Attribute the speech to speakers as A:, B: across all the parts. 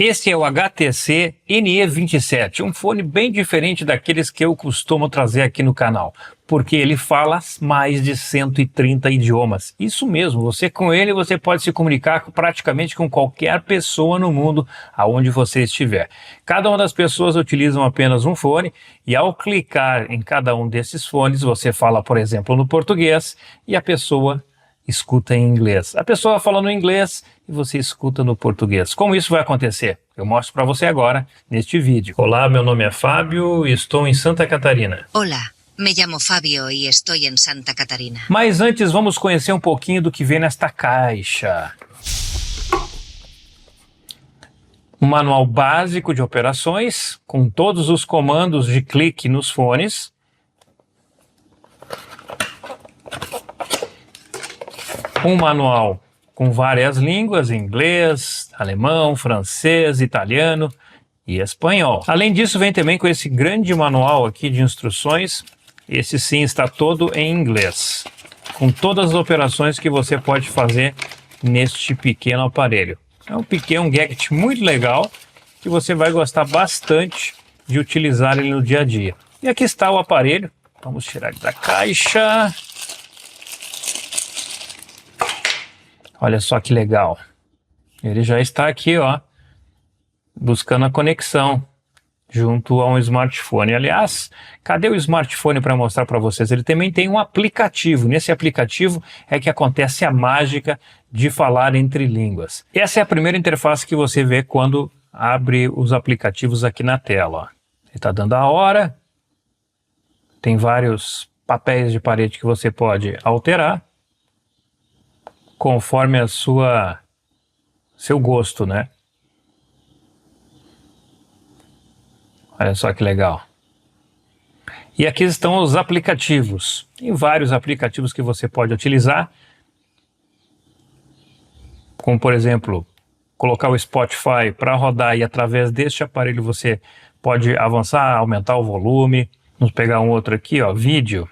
A: Esse é o HTC NE27, um fone bem diferente daqueles que eu costumo trazer aqui no canal, porque ele fala mais de 130 idiomas. Isso mesmo, com ele você pode se comunicar praticamente com qualquer pessoa no mundo, aonde você estiver. Cada uma das pessoas utilizam apenas um fone e ao clicar em cada um desses fones, você fala, por exemplo, no português e a pessoa escuta em inglês. A pessoa fala no inglês e você escuta no português. Como isso vai acontecer? Eu mostro para você agora neste vídeo. Olá, meu nome é Fábio e estou em Santa Catarina.
B: Olá, me chamo Fábio e estou em Santa Catarina.
A: Mas antes vamos conhecer um pouquinho do que vem nesta caixa. Um manual básico de operações com todos os comandos de clique nos fones. Um manual com várias línguas, inglês, alemão, francês, italiano e espanhol. Além disso, vem também com esse grande manual aqui de instruções. Esse sim está todo em inglês, com todas as operações que você pode fazer neste pequeno aparelho. É um gadget muito legal que você vai gostar bastante de utilizar ele no dia a dia. E aqui está o aparelho. Vamos tirar ele da caixa. Olha só que legal. Ele já está aqui, ó, buscando a conexão junto a um smartphone. Aliás, cadê o smartphone para mostrar para vocês? Ele também tem um aplicativo. Nesse aplicativo é que acontece a mágica de falar entre línguas. Essa é a primeira interface que você vê quando abre os aplicativos aqui na tela, ó. Ele está dando a hora. Tem vários papéis de parede que você pode alterar conforme seu gosto, né? Olha só que legal. E aqui estão os aplicativos. Tem vários aplicativos que você pode utilizar, como por exemplo, colocar o Spotify para rodar e através deste aparelho você pode avançar, aumentar o volume. Vamos pegar um outro aqui, ó, vídeo.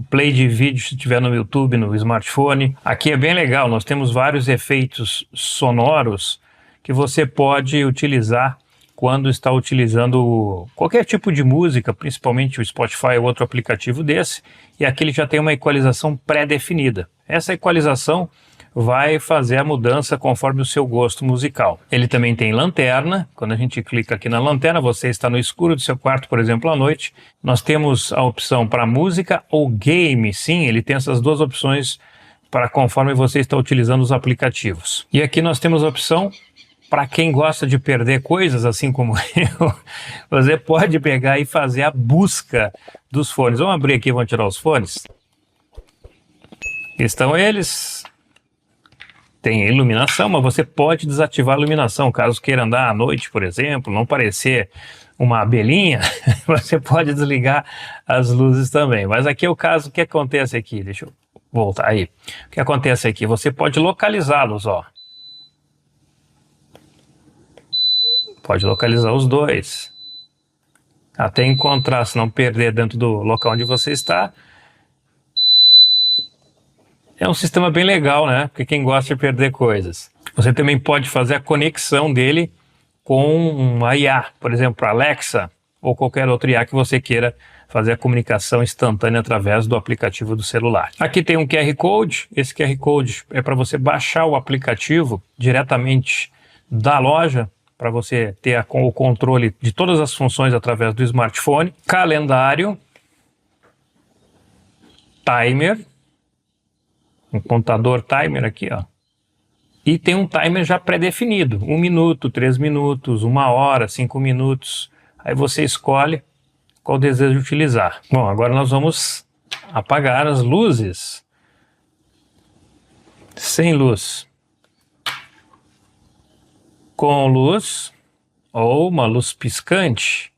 A: Play de vídeo se tiver no YouTube, no smartphone. Aqui é bem legal, nós temos vários efeitos sonoros que você pode utilizar quando está utilizando qualquer tipo de música, principalmente o Spotify ou outro aplicativo desse, e aqui ele já tem uma equalização pré-definida. Essa equalização vai fazer a mudança conforme o seu gosto musical. Ele também tem lanterna. Quando a gente clica aqui na lanterna, você está no escuro do seu quarto, por exemplo, à noite. Nós temos a opção para música ou game. Sim, ele tem essas duas opções para conforme você está utilizando os aplicativos. E aqui nós temos a opção para quem gosta de perder coisas, assim como eu. Você pode pegar e fazer a busca dos fones. Vamos abrir aqui, vamos tirar os fones. Aqui estão eles. Tem iluminação, mas você pode desativar a iluminação, caso queira andar à noite, por exemplo, não parecer uma abelhinha, você pode desligar as luzes também. Mas aqui é o caso, o que acontece aqui? Deixa eu voltar aí. O que acontece aqui? Você pode localizá-los, ó. Pode localizar os dois. Até encontrar, se não perder dentro do local onde você está. É um sistema bem legal, né? Porque quem gosta de perder coisas. Você também pode fazer a conexão dele com uma IA, por exemplo, a Alexa ou qualquer outro IA que você queira fazer a comunicação instantânea através do aplicativo do celular. Aqui tem um QR Code. Esse QR Code é para você baixar o aplicativo diretamente da loja, para você ter o controle de todas as funções através do smartphone. Calendário, timer, um contador timer aqui, ó. E tem um timer já pré-definido. 1 minuto, 3 minutos, 1 hora, 5 minutos. Aí você escolhe qual deseja utilizar. Bom, agora nós vamos apagar as luzes. Sem luz. Com luz ou uma luz piscante.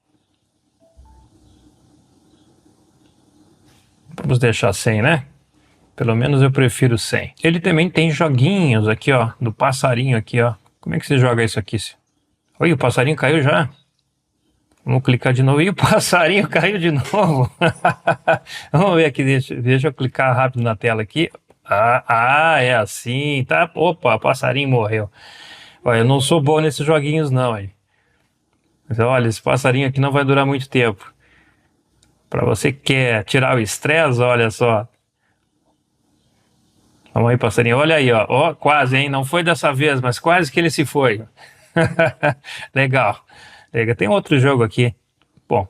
A: Vamos deixar sem, né? Pelo menos eu prefiro sem. Ele também tem joguinhos aqui, ó, do passarinho aqui, ó. Como é que você joga isso aqui? Oi, o passarinho caiu já. Vamos clicar de novo. E o passarinho caiu de novo. Vamos ver aqui, deixa eu clicar rápido na tela aqui. É assim, tá? Opa, o passarinho morreu. Olha, eu não sou bom nesses joguinhos não, hein? Mas olha, esse passarinho aqui não vai durar muito tempo. Para você que quer tirar o estresse, olha só. Vamos aí, passarinho. Olha aí, ó. Ó, quase, hein? Não foi dessa vez, mas quase que ele se foi. Legal. Legal. Tem outro jogo aqui. Bom,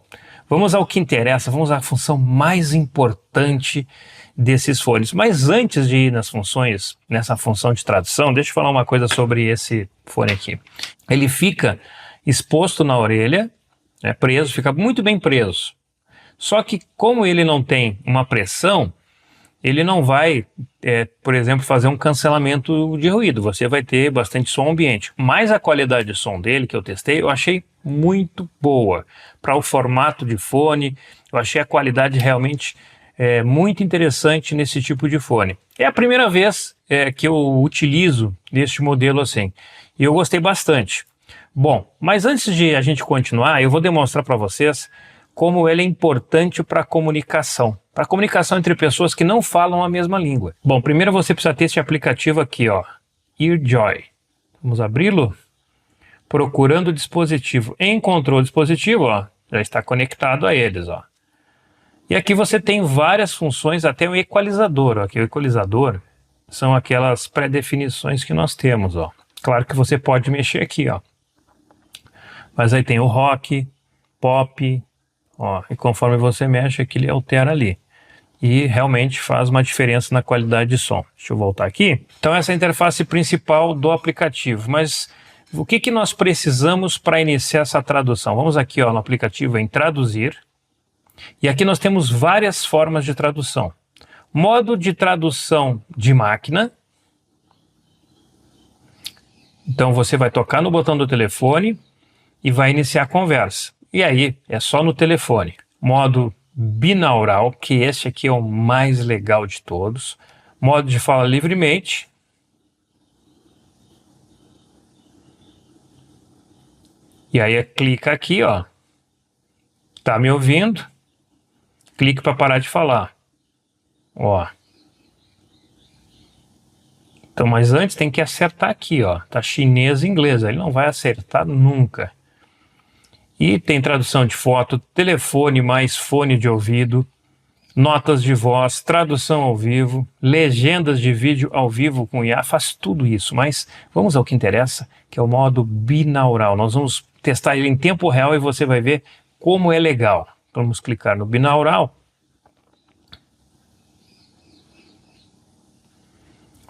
A: vamos ao que interessa. Vamos à função mais importante desses fones. Mas antes de ir nas funções, nessa função de tradução, deixa eu falar uma coisa sobre esse fone aqui. Ele fica exposto na orelha, preso, fica muito bem preso. Só que como ele não tem uma pressão, ele não vai, por exemplo, fazer um cancelamento de ruído. Você vai ter bastante som ambiente. Mas a qualidade de som dele, que eu testei, eu achei muito boa. Para o formato de fone, eu achei a qualidade realmente muito interessante nesse tipo de fone. É a primeira vez que eu utilizo este modelo assim. E eu gostei bastante. Bom, mas antes de a gente continuar, eu vou demonstrar para vocês como ele é importante para a comunicação entre pessoas que não falam a mesma língua. Bom, primeiro você precisa ter esse aplicativo aqui, ó, EarJoy. Vamos abri-lo. Procurando o dispositivo. Encontrou o dispositivo, ó, já está conectado a eles, ó. E aqui você tem várias funções, até o equalizador. Ó. Aqui o equalizador são aquelas pré-definições que nós temos, ó. Claro que você pode mexer aqui, ó. Mas aí tem o rock, pop, ó, e conforme você mexe aqui ele altera ali. E realmente faz uma diferença na qualidade de som. Deixa eu voltar aqui. Então essa é a interface principal do aplicativo. Mas o que nós precisamos para iniciar essa tradução? Vamos aqui, ó, no aplicativo em traduzir. E aqui nós temos várias formas de tradução. Modo de tradução de máquina. Então você vai tocar no botão do telefone e vai iniciar a conversa. E aí é só no telefone. Modo binaural, que esse aqui é o mais legal de todos. Modo de fala livremente. E aí clica aqui, ó. Tá me ouvindo? Clique para parar de falar. Ó. Então, mas antes tem que acertar aqui, ó. Tá chinês e inglês, ele não vai acertar nunca. E tem tradução de foto, telefone mais fone de ouvido, notas de voz, tradução ao vivo, legendas de vídeo ao vivo com IA, faz tudo isso. Mas vamos ao que interessa, que é o modo binaural. Nós vamos testar ele em tempo real e você vai ver como é legal. Vamos clicar no binaural.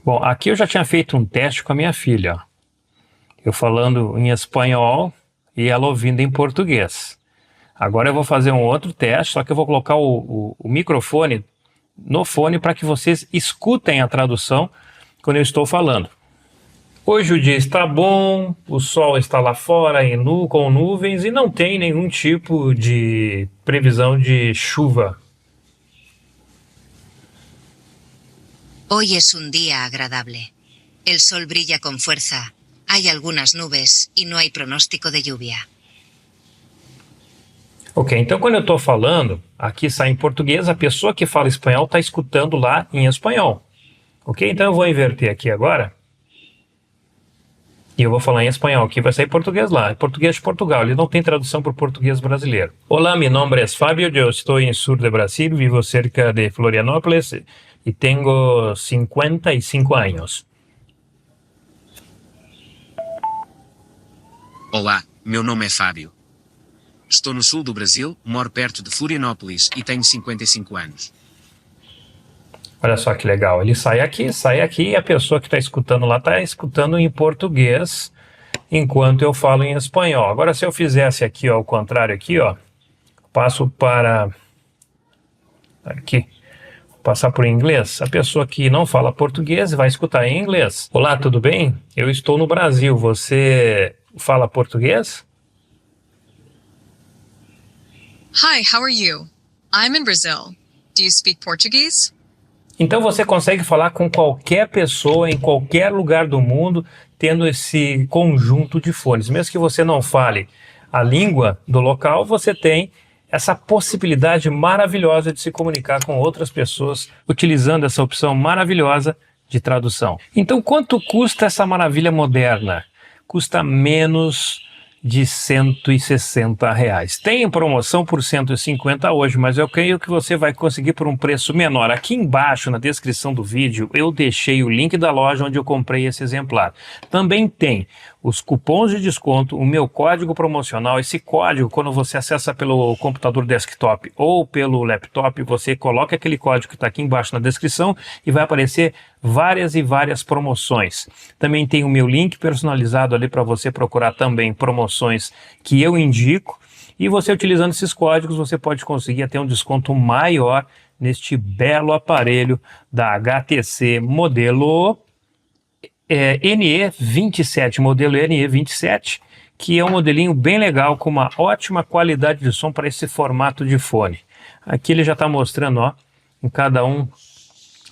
A: Bom, aqui eu já tinha feito um teste com a minha filha. Ó. Eu falando em espanhol e ela ouvindo em português. Agora eu vou fazer um outro teste, só que eu vou colocar o microfone no fone para que vocês escutem a tradução quando eu estou falando. Hoje o dia está bom, o sol está lá fora com nuvens e não tem nenhum tipo de previsão de chuva.
B: Hoy es un día agradable. El sol brilla con fuerza. Hay algunas nubes y no hay pronóstico de lluvia.
A: Ok, então quando eu estou falando, aqui sai em português, a pessoa que fala espanhol está escutando lá em espanhol. Ok, então eu vou inverter aqui agora. E eu vou falar em espanhol, aqui vai sair português lá, é português de Portugal, ele não tem tradução para o português brasileiro. Olá, meu nome é Fábio, eu estou em sul de Brasil, vivo cerca de Florianópolis e tenho 55 anos.
C: Olá, meu nome é Fábio. Estou no sul do Brasil, moro perto de Florianópolis e tenho 55 anos.
A: Olha só que legal, ele sai aqui e a pessoa que está escutando lá está escutando em português enquanto eu falo em espanhol. Agora se eu fizesse aqui, ó, ao contrário aqui, ó, passo para aqui, vou passar por inglês, a pessoa que não fala português vai escutar em inglês. Olá, tudo bem? Eu estou no Brasil, você fala português?
D: Hi, how are you? I'm in Brazil. Do you speak Portuguese?
A: Então você consegue falar com qualquer pessoa em qualquer lugar do mundo tendo esse conjunto de fones. Mesmo que você não fale a língua do local, você tem essa possibilidade maravilhosa de se comunicar com outras pessoas utilizando essa opção maravilhosa de tradução. Então quanto custa essa maravilha moderna? Custa menos de R$160. Tem promoção por 150 hoje, mas eu creio que você vai conseguir por um preço menor. Aqui embaixo, na descrição do vídeo, eu deixei o link da loja onde eu comprei esse exemplar. Também tem os cupons de desconto, o meu código promocional. Esse código, quando você acessa pelo computador desktop ou pelo laptop, você coloca aquele código que está aqui embaixo na descrição e vai aparecer várias e várias promoções. Também tem o meu link personalizado ali para você procurar também promoções que eu indico, e você utilizando esses códigos você pode conseguir até um desconto maior neste belo aparelho da HTC modelo NE27, modelo NE27, que é um modelinho bem legal com uma ótima qualidade de som para esse formato de fone. Aqui ele já está mostrando, ó, em cada um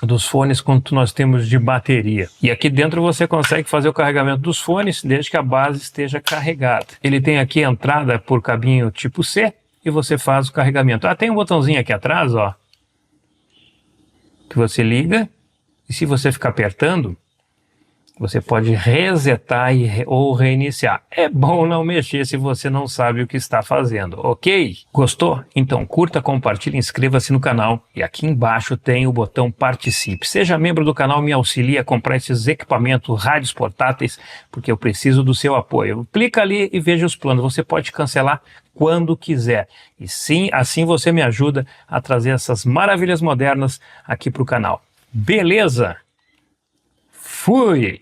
A: dos fones quanto nós temos de bateria. E aqui dentro você consegue fazer o carregamento dos fones desde que a base esteja carregada. Ele tem aqui a entrada por cabinho tipo C e você faz o carregamento. Tem um botãozinho aqui atrás, ó, que você liga, e se você ficar apertando, você pode resetar ou reiniciar. É bom não mexer se você não sabe o que está fazendo, ok? Gostou? Então curta, compartilhe, inscreva-se no canal e aqui embaixo tem o botão participe. Seja membro do canal, me auxilie a comprar esses equipamentos, rádios portáteis, porque eu preciso do seu apoio. Clica ali e veja os planos. Você pode cancelar quando quiser. E sim, assim você me ajuda a trazer essas maravilhas modernas aqui para o canal. Beleza? Fui!